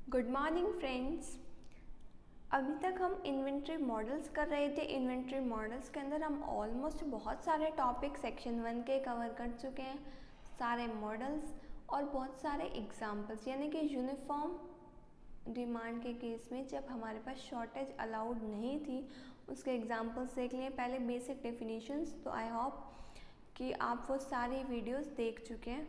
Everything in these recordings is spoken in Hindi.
Good morning friends. अभी तक हम इन्वेंट्री मॉडल्स कर रहे थे। इन्वेंट्री मॉडल्स के अंदर हम ऑलमोस्ट बहुत सारे टॉपिक सेक्शन 1 के कवर कर चुके हैं, सारे मॉडल्स और बहुत सारे एग्जांपल्स, यानी कि यूनिफॉर्म डिमांड के केस में जब हमारे पास शॉर्टेज अलाउड नहीं थी उसके एग्जांपल्स देख लिए, पहले बेसिक डेफिनेशंस। तो आई होप कि आप वो सारी वीडियोस देख चुके हैं।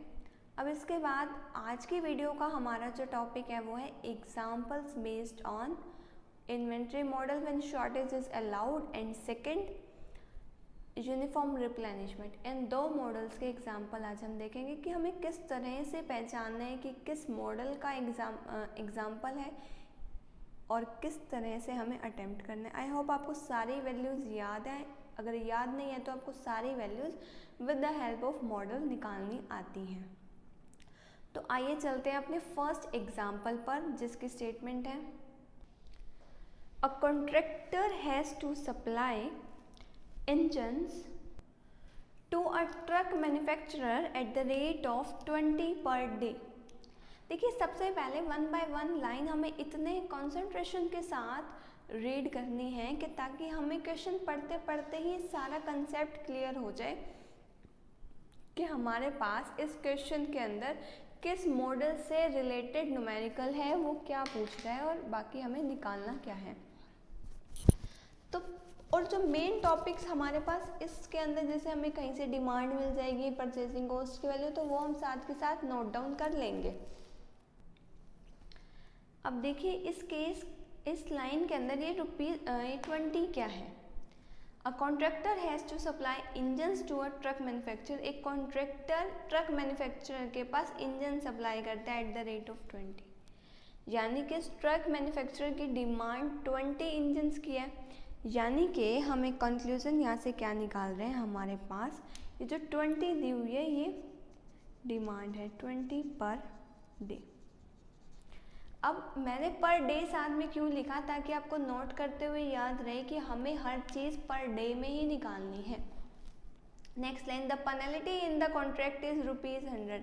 अब इसके बाद आज की वीडियो का हमारा जो टॉपिक है वो है examples based on inventory model when shortage is allowed and second uniform replenishment. इन दो मॉडल्स के एग्जाम्पल आज हम देखेंगे कि हमें किस तरह से पहचानना है कि किस मॉडल का एग्जाम्पल है और किस तरह से हमें अटेम्प्ट करना है। आई होप आपको सारी वैल्यूज़ याद है। अगर याद नहीं है तो आपको सारी values with the help of model निकालनी आती हैं। तो आइए चलते हैं अपने फर्स्ट एग्जाम्पल पर, जिसकी स्टेटमेंट है a contractor has to supply engines to a truck manufacturer at the rate of 20 per day. देखिए, सबसे पहले 1 बाय 1 लाइन हमें इतने कंसंट्रेशन के साथ रीड करनी है कि ताकि हमें क्वेश्चन पढ़ते पढ़ते ही सारा कंसेप्ट क्लियर हो जाए कि हमारे पास इस क्वेश्चन के अंदर किस मॉडल से रिलेटेड न्यूमेरिकल है, वो क्या पूछ रहा है और बाकी हमें निकालना क्या है। तो और जो मेन टॉपिक्स हमारे पास इसके अंदर, जैसे हमें कहीं से डिमांड मिल जाएगी, परचेसिंग कॉस्ट की वैल्यू, तो वो हम साथ के साथ नोट डाउन कर लेंगे। अब देखिए इस लाइन के अंदर ये ₹20 क्या है। A contractor has to supply engines to a truck manufacturer। एक कॉन्ट्रैक्टर ट्रक मैन्युफैक्चरर के पास इंजन सप्लाई करता है एट द रेट ऑफ 20, यानी कि ट्रक मैन्युफैक्चरर की डिमांड 20 इंजन्स की है। यानी कि हमें कंक्लूजन यहाँ से क्या निकाल रहे हैं, हमारे पास ये जो 20 दी हुई है ये डिमांड है 20 पर डे। अब मैंने पर डे साथ में क्यों लिखा, ताकि आपको नोट करते हुए याद रहे कि हमें हर चीज़ पर डे में ही निकालनी है। Next line, the penalty in the contract is ₹100।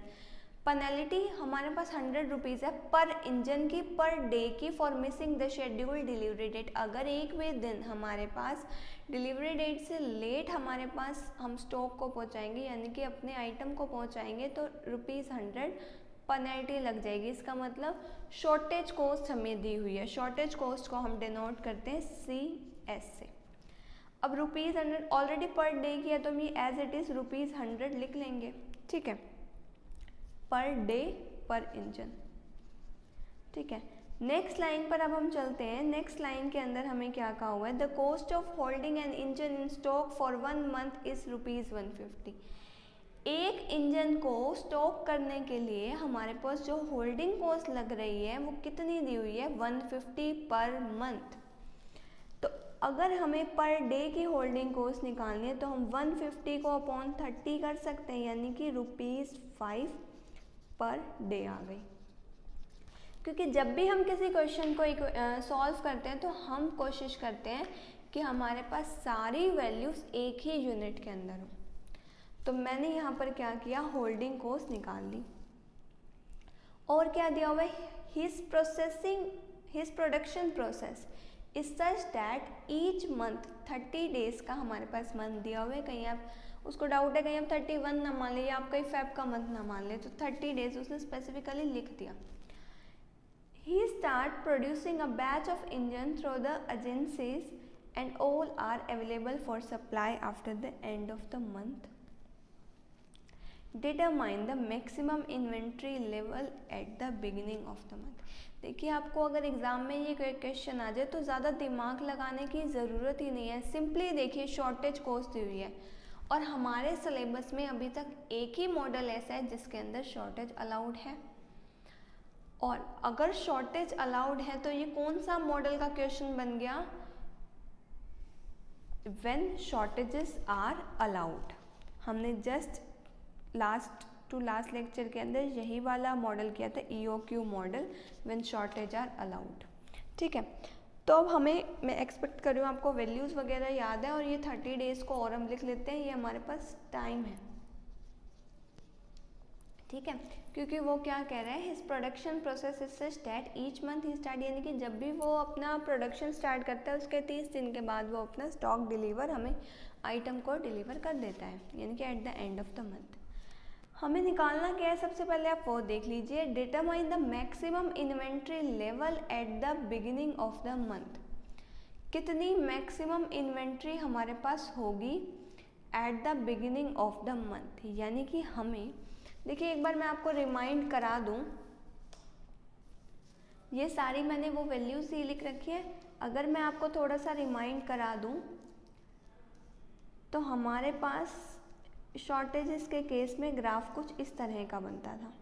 Penalty हमारे पास ₹100 है पर इंजन की, पर डे की, for missing the schedule delivery date. अगर एक भी दिन हमारे पास डिलीवरी डेट से लेट हमारे पास हम स्टॉक को पहुंचाएंगे, यानी कि अपने आइटम को पहुंचाएंगे, तो ₹100 पेनल्टी लग जाएगी। इसका मतलब शॉर्टेज कॉस्ट हमें दी हुई है, शॉर्टेज कॉस्ट को हम डिनोट करते हैं CS से। अब ₹100 ऑलरेडी पर डे की है तो हम ये एज इट इज़ ₹100 लिख लेंगे, ठीक है, पर डे पर इंजन, ठीक है। नेक्स्ट लाइन पर अब हम चलते हैं। नेक्स्ट लाइन के अंदर हमें क्या कहा हुआ है, the cost of holding N engine in stock for 1 month is ₹150। एक इंजन को स्टॉक करने के लिए हमारे पास जो होल्डिंग कॉस्ट लग रही है वो कितनी दी हुई है, 150 पर मंथ। तो अगर हमें पर डे की होल्डिंग कॉस्ट निकालनी है तो हम 150 को अपॉन 30 कर सकते हैं, यानी कि ₹5 पर डे आ गई। क्योंकि जब भी हम किसी क्वेश्चन को सॉल्व करते हैं तो हम कोशिश करते हैं कि हमारे पास सारी वैल्यूज़ एक ही यूनिट के अंदर हो। तो मैंने यहाँ पर क्या किया, होल्डिंग कॉस्ट निकाल ली। और क्या दिया हुआ है, his production process is such that each month 30 days का हमारे पास मंथ दिया हुआ है। कहीं आप उसको डाउट है, कहीं आप 31 ना मान ले या आप कहीं फेब का मंथ ना मान ले, तो 30 डेज उसने स्पेसिफिकली लिख दिया। He start producing a batch of engine through the agencies and all are available for supply after the end of the month. Determine the maximum inventory level at the beginning of the month. देखिए, आपको अगर एग्जाम में ये क्वेश्चन आ जाए तो ज़्यादा दिमाग लगाने की ज़रूरत ही नहीं है। सिंपली देखिए, शॉर्टेज कॉस्ट दी हुई है और हमारे सिलेबस में अभी तक एक ही मॉडल ऐसा है जिसके अंदर शॉर्टेज अलाउड है। और अगर शॉर्टेज अलाउड है तो ये कौन सा मॉडल का क्वेश्चन बन गया, व्हेन शॉर्टेजेस आर अलाउड। हमने जस्ट लास्ट लेक्चर के अंदर यही वाला मॉडल किया था, EOQ model, when shortage are allowed, ठीक है। तो अब मैं एक्सपेक्ट कर रही हूँ आपको वैल्यूज़ वगैरह याद है और ये 30 डेज़ को और हम लिख लेते हैं, ये हमारे पास टाइम है, ठीक है, क्योंकि वो क्या कह रहा है, his production process is such that each month he start, यानी कि जब भी वो अपना प्रोडक्शन स्टार्ट करता है उसके 30 दिन के बाद वो अपना स्टॉक डिलीवर हमें आइटम को डिलीवर कर देता है, यानी कि at the end of the month. हमें निकालना क्या है, सबसे पहले आप वो देख लीजिए, determine the maximum inventory level at the beginning of the month. कितनी मैक्सिमम इन्वेंट्री हमारे पास होगी eight the beginning of the month, यानी कि हमें देखिए एक बार मैं आपको रिमाइंड करा दूं, ये सारी मैंने वो वैल्यूज ही लिख रखी है। अगर मैं आपको थोड़ा सा रिमाइंड करा दूं तो हमारे पास शॉर्टेजेस के केस में ग्राफ कुछ इस तरह का बनता था,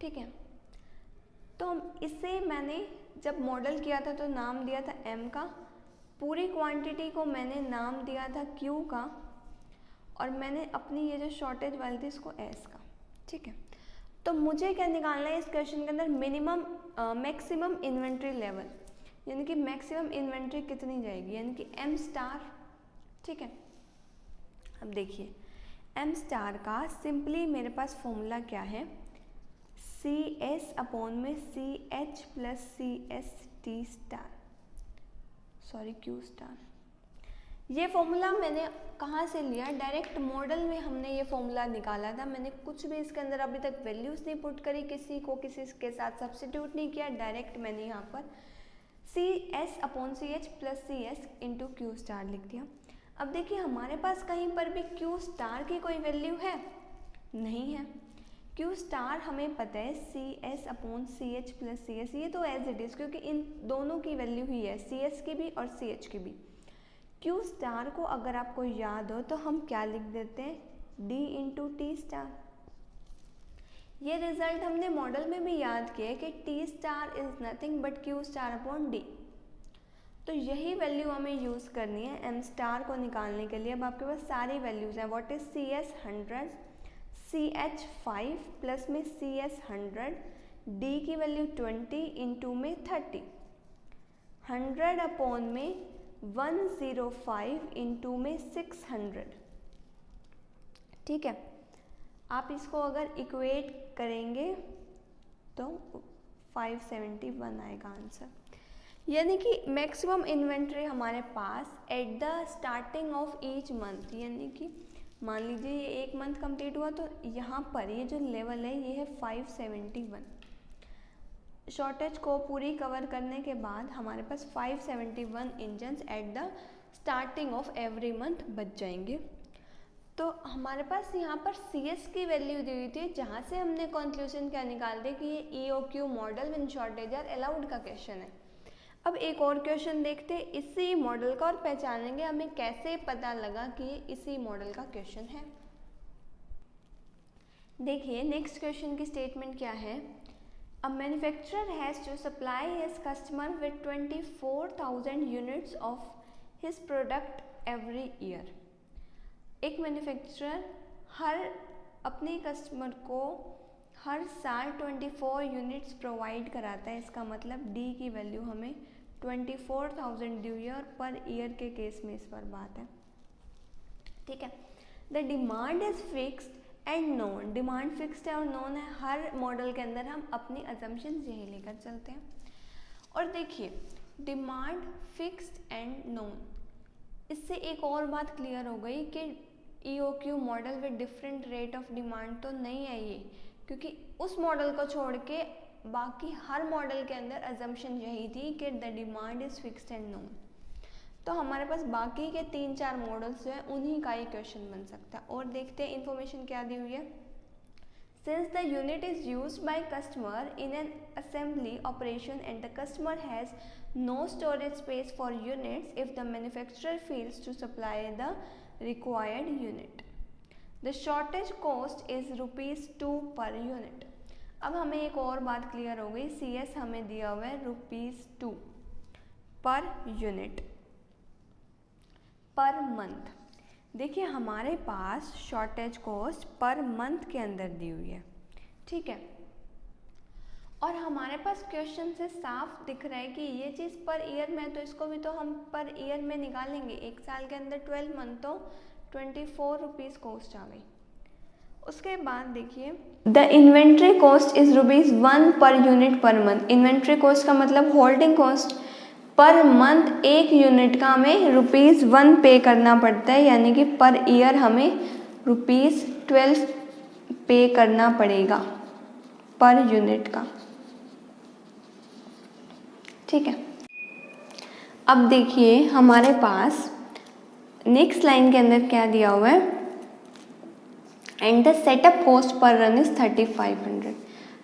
ठीक है। तो इसे मैंने जब मॉडल किया था तो नाम दिया था m का, पूरी क्वांटिटी को मैंने नाम दिया था q का, और मैंने अपनी ये जो शॉर्टेज वाली थी इसको s का, ठीक है। तो मुझे क्या निकालना है इस क्वेश्चन के अंदर, मिनिमम मैक्सिमम इन्वेंट्री लेवल, यानी कि मैक्सिमम इन्वेंट्री कितनी जाएगी, यानी कि m स्टार, ठीक है। अब देखिए m स्टार का सिंपली मेरे पास फॉर्मूला क्या है, सी एस अपॉन में C H plus C S T star, sorry Q star. ये फॉर्मूला मैंने कहाँ से लिया, डायरेक्ट मॉडल में हमने ये फॉर्मूला निकाला था। मैंने कुछ भी इसके अंदर अभी तक वैल्यूज नहीं पुट करी, किसी को किसी के साथ सब्स्टिट्यूट नहीं किया, डायरेक्ट मैंने यहाँ पर C S upon C H plus C S into Q star लिख दिया। अब देखिए हमारे पास कहीं पर भी क्यू स्टार की कोई वैल्यू है नहीं है, क्यू स्टार हमें पता है C S upon C H plus C S, ये तो एज इट इज़ क्योंकि इन दोनों की वैल्यू ही है, सी एस की भी और सी एच की भी। क्यू स्टार को अगर आपको याद हो तो हम क्या लिख देते हैं, डी इंटू टी स्टार। ये रिजल्ट हमने मॉडल में भी याद किया है कि T star is nothing but Q star upon D. तो यही वैल्यू हमें यूज़ करनी है एम स्टार को निकालने के लिए। अब आपके पास सारी वैल्यूज़ हैं, what is C S 100, C H 5 plus में सी एस 100, डी की वैल्यू 20 इंटू में 30, 100 अपॉन में 105 इंटू में 600, ठीक है। आप इसको अगर इक्वेट करेंगे तो 571 आएगा आंसर, यानी कि मैक्सिमम इन्वेंट्री हमारे पास at the starting of each month, यानी कि मान लीजिए ये एक मंथ कंप्लीट हुआ तो यहाँ पर ये जो लेवल है ये है 571। शॉर्टेज को पूरी कवर करने के बाद हमारे पास 571 engines eight the starting of every month बच जाएंगे। तो हमारे पास यहाँ पर सी एस की वैल्यू दी हुई थी, जहाँ से हमने कंक्लूजन क्या निकाल दिया कि ये EOQ model with shortage are allowed का क्वेश्चन है। अब एक और क्वेश्चन देखते हैं इसी मॉडल का और पहचानेंगे हमें कैसे पता लगा कि ये इसी मॉडल का क्वेश्चन है। देखिए नेक्स्ट क्वेश्चन की स्टेटमेंट क्या है, a manufacturer has to supply his customer with 24,000 units of his product every year. एक मैन्युफैक्चरर हर अपने कस्टमर को हर साल 24 यूनिट्स प्रोवाइड कराता है, इसका मतलब डी की वैल्यू हमें 24,000 दी हुई है और पर ईयर के केस में इस पर बात है, ठीक है। The demand is fixed and known, demand fixed है और नोन है, हर मॉडल के अंदर हम अपनी अजम्पशन यही लेकर चलते हैं। और देखिए डिमांड फिक्स्ड एंड नोन, इससे एक और बात क्लियर हो गई कि EOQ model with different rate of demand तो नहीं है ये, क्योंकि उस मॉडल को छोड़ के बाकी हर मॉडल के अंदर अजम्पशन यही थी कि the demand is fixed and known. तो हमारे पास बाकी के 3-4 मॉडल्स जो है उन्हीं का ही क्वेश्चन बन सकता है। और देखते हैं इन्फॉर्मेशन क्या दी हुई है, since the unit is used by customer in an assembly operation and the customer has no storage space for units, if the manufacturer fails to supply the required unit, the shortage cost is ₹2 per unit। अब हमें एक और बात क्लियर हो गई, CS हमें दिया हुआ है ₹2 पर यूनिट पर मंथ। देखिए हमारे पास शॉर्टेज कॉस्ट पर मंथ के अंदर दी हुई है, ठीक है। और हमारे पास क्वेश्चन से साफ दिख रहा है कि ये चीज़ पर ईयर में, तो इसको भी तो हम पर ईयर में निकालेंगे। एक साल के अंदर 12 मंथ तो ₹24 कॉस्ट आ गई। उसके बाद देखिए the inventory cost is ₹1 per unit per month. Inventory cost का मतलब होल्डिंग कॉस्ट पर मंथ एक यूनिट का हमें ₹1 पे करना पड़ता है, यानी कि पर ईयर हमें ₹12 पे करना पड़ेगा पर यूनिट का। ठीक है, अब देखिए हमारे पास नेक्स्ट लाइन के अंदर क्या दिया हुआ है, and the setup cost per run is 3500।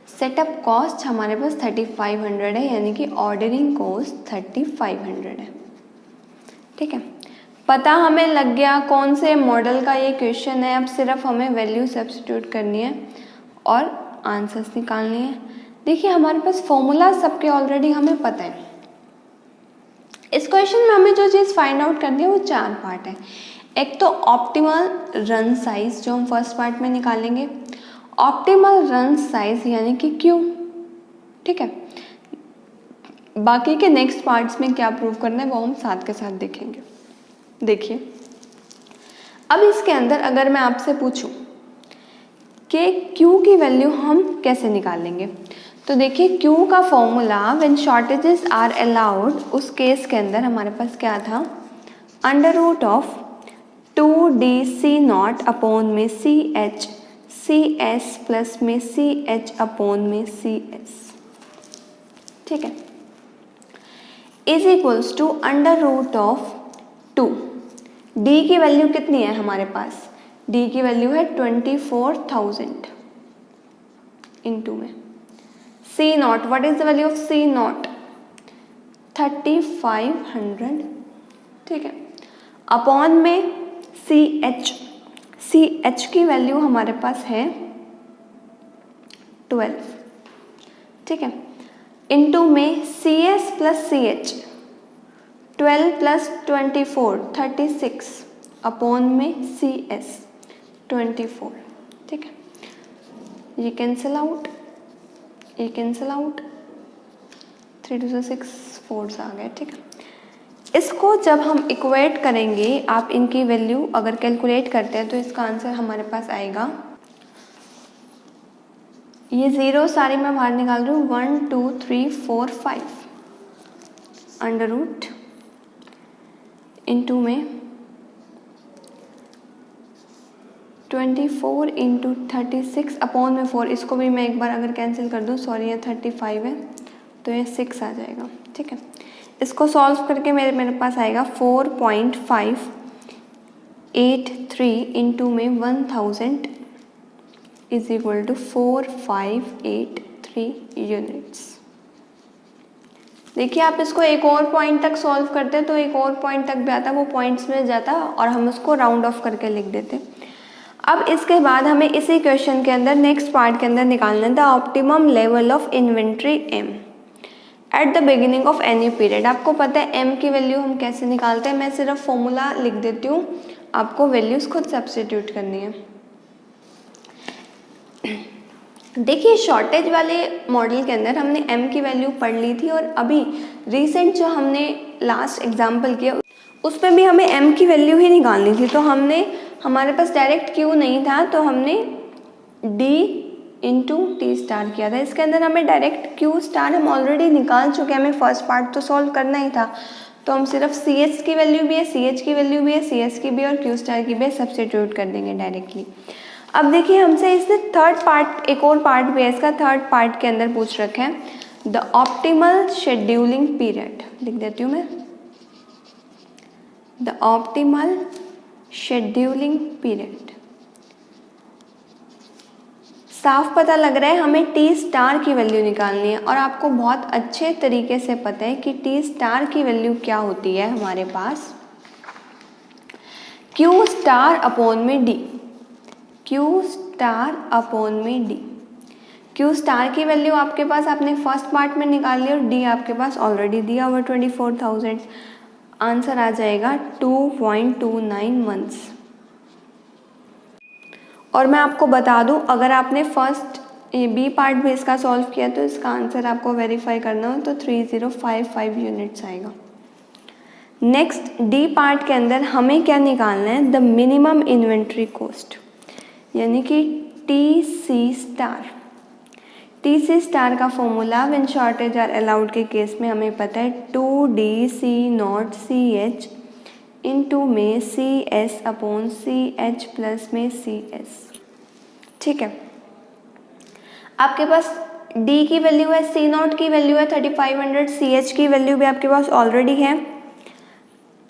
Setup cost हमारे पास 3500 है, यानी कि ऑर्डरिंग कॉस्ट 3500 है। ठीक है, पता हमें लग गया कौन से मॉडल का ये क्वेश्चन है। अब सिर्फ हमें वैल्यू सब्स्टिट्यूट करनी है और आंसर्स निकालनी है। देखिए हमारे पास फॉर्मूला सबके ऑलरेडी हमें पता है। इस क्वेश्चन में हमें जो चीज़ फाइंड आउट करनी है वो 4 पार्ट है। एक तो ऑप्टिमल रन साइज जो हम फर्स्ट पार्ट में निकालेंगे, ऑप्टिमल रन साइज यानी कि क्यू। ठीक है, बाकी के नेक्स्ट पार्ट्स में क्या प्रूव करना है वो हम साथ के साथ देखेंगे। देखिए अब इसके अंदर अगर मैं आपसे पूछूं कि Q की वैल्यू हम कैसे निकालेंगे, तो देखिए Q का formula when shortages are allowed, उस केस के अंदर हमारे पास क्या था, √2DC0 अपॉन में CH, CS प्लस में CH अपॉन में CS। ठीक है, इज इक्वल्स टू √2। D की वैल्यू कितनी है हमारे पास, D की वैल्यू है 24,000 इंटू में C0, what is the value of C0, 3500। ठीक है, अपॉन में CH, CH की वैल्यू हमारे पास है 12। ठीक है, इंटू में CS plus CH, 12 plus 24 36 upon में CS 24। ठीक है, ये कैंसिल आउट, ये कैंसिल आउट, 3 2 6 4 आ गए। ठीक है, इसको जब हम इक्वेट करेंगे, आप इनकी वैल्यू अगर कैलकुलेट करते हैं तो इसका आंसर हमारे पास आएगा, ये ज़ीरो सारी मैं बाहर निकाल रही हूँ, 1 2 3 4 5 अंडर रूट इंटू में 24 इंटू 36 अपॉन में 4, इसको भी मैं एक बार अगर कैंसिल कर दूँ, सॉरी ये 35 है तो ये 6 आ जाएगा। ठीक है, इसको सॉल्व करके मेरे पास आएगा 4.583 इंटू में 1000 इज इक्वल टू 4583 यूनिट्स। देखिए आप इसको एक और पॉइंट तक सॉल्व करते हैं तो एक और पॉइंट तक भी आता, वो पॉइंट्स में जाता और हम उसको राउंड ऑफ करके लिख देते। अब इसके बाद हमें इसी क्वेश्चन के अंदर नेक्स्ट पार्ट के अंदर निकालना है the optimum level of inventory M eight the beginning of any period. आपको पता है M की वैल्यू हम कैसे निकालते हैं, मैं सिर्फ फॉर्मूला लिख देती हूँ, आपको वैल्यूज खुद सब्स्टिट्यूट करनी है। देखिए शॉर्टेज वाले मॉडल के अंदर हमने M की वैल्यू पढ़ ली थी और अभी रिसेंट जो हमने लास्ट एग्जाम्पल किया उस पर भी हमें M की वैल्यू ही निकालनी थी, तो हमने, हमारे पास डायरेक्ट Q नहीं था तो हमने D इंटू टी स्टार किया था। इसके अंदर हमें डायरेक्ट Q स्टार हम ऑलरेडी निकाल चुके हैं, हमें फर्स्ट पार्ट तो सॉल्व करना ही था, तो हम सिर्फ CS की वैल्यू भी है, CH की वैल्यू भी है, CS की भी और Q स्टार की भी सब्स्टिट्यूट कर देंगे डायरेक्टली। अब देखिए हमसे इसने थर्ड पार्ट, एक और पार्ट भी है इसका, थर्ड पार्ट के अंदर पूछ रखा है द ऑप्टिमल शेड्यूलिंग पीरियड, लिख देती हूँ मैं, द ऑप्टिमल शेड्यूलिंग पीरियड। साफ पता लग रहा है हमें टी स्टार की वैल्यू निकालनी है और आपको बहुत अच्छे तरीके से पता है कि टी स्टार की वैल्यू क्या होती है हमारे पास, Q स्टार अपॉन में D, Q स्टार अपॉन में D। Q स्टार की वैल्यू आपके पास आपने फर्स्ट पार्ट में निकाल ली और D आपके पास ऑलरेडी दिया हुआ 24,000, आंसर आ जाएगा 2.29 मंथ्स। और मैं आपको बता दूं अगर आपने फर्स्ट बी पार्ट भी इसका सॉल्व किया तो इसका आंसर आपको वेरीफाई करना हो तो 3055 यूनिट्स आएगा। नेक्स्ट डी पार्ट के अंदर हमें क्या निकालना है, द मिनिमम इन्वेंट्री कॉस्ट, यानी कि T C star. T C star का formula when shortage are allowed के केस में हमें पता है 2D C0CH इंटू में CS अपॉन CH प्लस में CS। ठीक है, आपके पास D की वैल्यू है, C0 की वैल्यू है 3500, CH की वैल्यू भी आपके पास ऑलरेडी है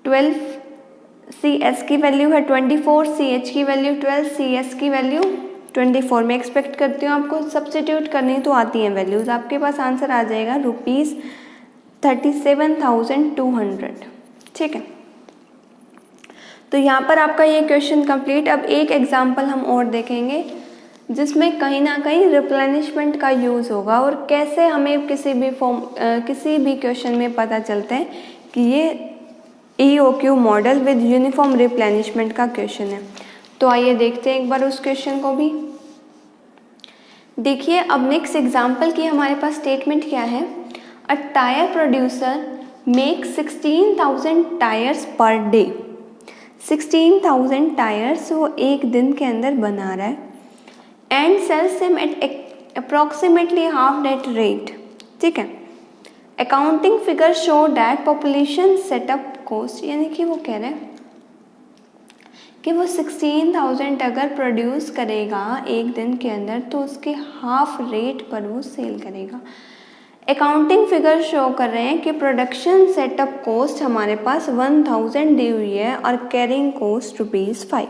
12, CS की वैल्यू है 24, CH की वैल्यू 12, CS की वैल्यू 24। मैं एक्सपेक्ट करती हूँ आपको सब्स्टिट्यूट करनी तो आती हैं वैल्यूज़। आपके पास आंसर आ जाएगा ₹37,200। ठीक है, तो यहाँ पर आपका ये क्वेश्चन कंप्लीट। अब एक एग्जांपल हम और देखेंगे जिसमें कहीं ना कहीं रिप्लेनिशमेंट का यूज़ होगा और कैसे हमें किसी भी क्वेश्चन में पता चलता है कि ये EOQ model with uniform replenishment का क्वेश्चन है। तो आइए देखते हैं एक बार उस क्वेश्चन को भी। देखिए अब नेक्स्ट एग्जांपल की हमारे पास स्टेटमेंट क्या है। A tyre producer make 16,000 tyres per day. 16,000 tyres वो एक दिन के अंदर बना रहा है and sells him at approximately half that rate. ठीक है, accounting figure show that population setup cost, यानी कि वो कह रहे हैं कि वो 16,000 अगर प्रोड्यूस करेगा एक दिन के अंदर तो उसके हाफ रेट पर वो सेल करेगा। अकाउंटिंग फिगर शो कर रहे हैं कि प्रोडक्शन सेटअप कॉस्ट हमारे पास 1000 दी हुई है और carrying cost ₹5।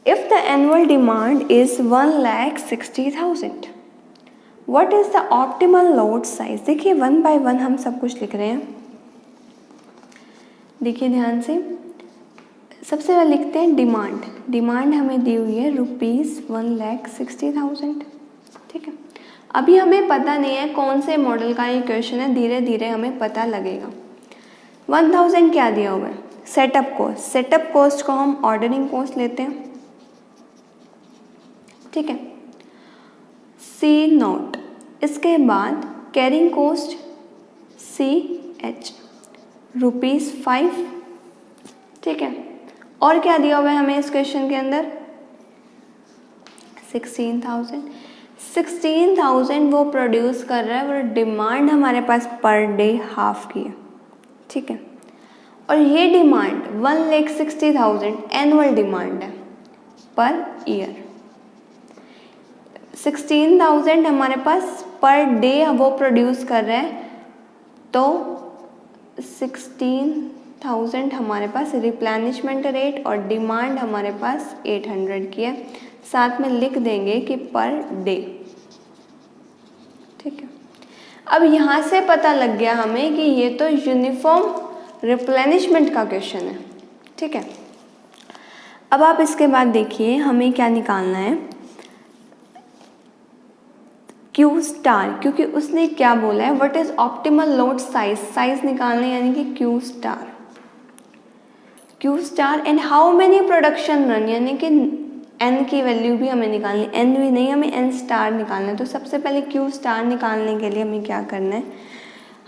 If the annual demand is 1,60,000, what is the optimal lot size? देखिए 1 by 1 हम सब कुछ लिख रहे हैं। देखिए ध्यान से, सबसे पहले लिखते हैं डिमांड। डिमांड हमें दी हुई है ₹1,60,000। ठीक है, अभी हमें पता नहीं है कौन से मॉडल का ये क्वेश्चन है, धीरे धीरे हमें पता लगेगा। 1000 क्या दिया हुआ है? Setup cost. सेटअप कॉस्ट को हम ऑर्डरिंग कॉस्ट लेते हैं। ठीक है, C0, इसके बाद कैरिंग कॉस्ट CH ₹5। ठीक है, और क्या दिया हुआ है हमें इस क्वेश्चन के अंदर? 16,000 वो प्रोड्यूस कर रहा है और डिमांड हमारे पास पर डे हाफ की है। ठीक है, और ये डिमांड 1,60,000 एनुअल डिमांड है पर ईयर। 16,000 हमारे पास पर डे वो प्रोड्यूस कर रहे हैं, तो 16,000 हमारे पास रिप्लेनिशमेंट रेट और डिमांड हमारे पास 800 की है। साथ में लिख देंगे कि पर डे। ठीक है, अब यहाँ से पता लग गया हमें कि ये तो यूनिफॉर्म रिप्लेनिशमेंट का क्वेश्चन है। ठीक है, अब आप इसके बाद देखिए हमें क्या निकालना है, क्यू स्टार, क्योंकि उसने क्या बोला है, what is optimal load size, size निकालना है, यानी कि Q star and how many production run, यानी कि एन की वैल्यू भी हमें निकालनी, एन भी नहीं, हमें एन स्टार निकालना है। तो सबसे पहले क्यू स्टार निकालने के लिए हमें क्या करना है,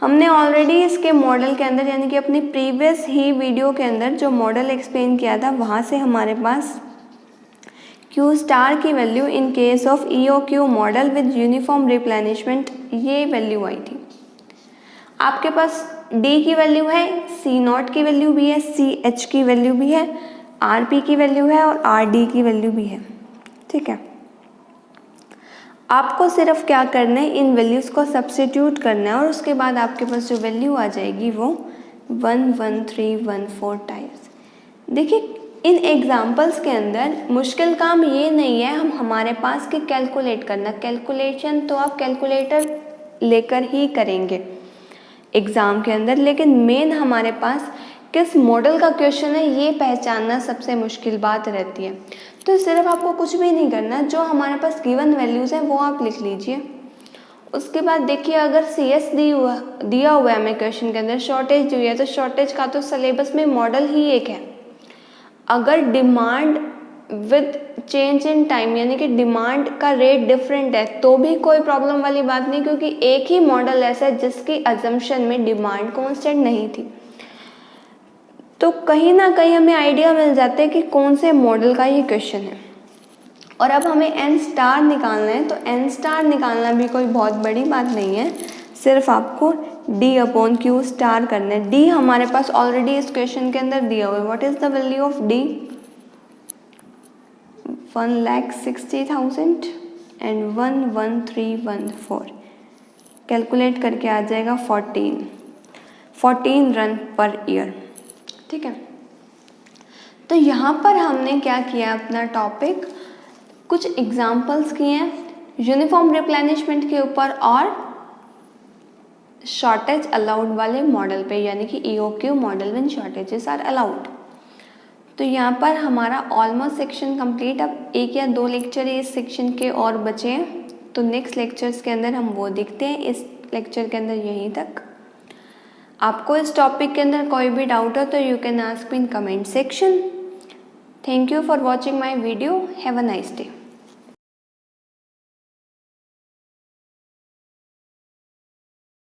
हमने ऑलरेडी इसके मॉडल के अंदर यानी कि अपनी प्रीवियस ही वीडियो के अंदर जो मॉडल एक्सप्लेन किया था वहाँ से हमारे पास क्यू स्टार की value in case of EOQ model with uniform replenishment ये वैल्यू आई थी। आपके पास D की वैल्यू है, C0 की वैल्यू भी है, CH की वैल्यू भी है, RP की वैल्यू है और RD की वैल्यू भी है। ठीक है, आपको सिर्फ क्या करना है, इन वैल्यूज़ को सब्स्टिट्यूट करना है और उसके बाद आपके पास जो वैल्यू आ जाएगी वो 11314 टाइम्स। देखिए इन एग्जाम्पल्स के अंदर मुश्किल काम ये नहीं है हमारे पास कि कैलकुलेट करना, कैलकुलेशन तो आप कैलकुलेटर लेकर ही करेंगे एग्ज़ाम के अंदर, लेकिन मेन हमारे पास किस मॉडल का क्वेश्चन है ये पहचानना सबसे मुश्किल बात रहती है। तो सिर्फ आपको कुछ भी नहीं करना, जो हमारे पास गिवन वैल्यूज़ हैं वो आप लिख लीजिए। उसके बाद देखिए अगर CS दिया हुआ है हमें क्वेश्चन के अंदर, शॉर्टेज दी हुई है, तो शॉर्टेज का तो सिलेबस में मॉडल ही एक है। अगर demand with change in time यानी कि डिमांड का रेट डिफरेंट है तो भी कोई प्रॉब्लम वाली बात नहीं, क्योंकि एक ही मॉडल ऐसा है जिसकी अजम्पशन में डिमांड कांस्टेंट नहीं थी। तो कहीं ना कहीं हमें आइडिया मिल जाता है कि कौन से मॉडल का ये क्वेश्चन है। और अब हमें n स्टार निकालना है, तो n स्टार निकालना भी कोई बहुत बड़ी बात नहीं है, सिर्फ आपको d/q स्टार करना है। d हमारे पास ऑलरेडी इस क्वेश्चन के अंदर दिया हुआ है। What is the value of d? 1,60,000 and 11314, calculate करके आ जाएगा 14 रन पर ईयर। ठीक है, तो यहाँ पर हमने क्या किया, अपना टॉपिक कुछ एग्जाम्पल्स किए हैं यूनिफॉर्म रिप्लेनिशमेंट के ऊपर और शॉर्टेज अलाउड वाले मॉडल पे, यानी कि EOQ model when shortages are allowed. तो यहाँ पर हमारा ऑलमोस्ट सेक्शन कंप्लीट। अब 1 या 2 लेक्चर इस सेक्शन के और बचे हैं, तो नेक्स्ट लेक्चर्स के अंदर हम वो देखते हैं। इस लेक्चर के अंदर यहीं तक। आपको इस टॉपिक के अंदर कोई भी डाउट हो तो you can ask me in comment section. Thank you for watching my video. Have a nice day.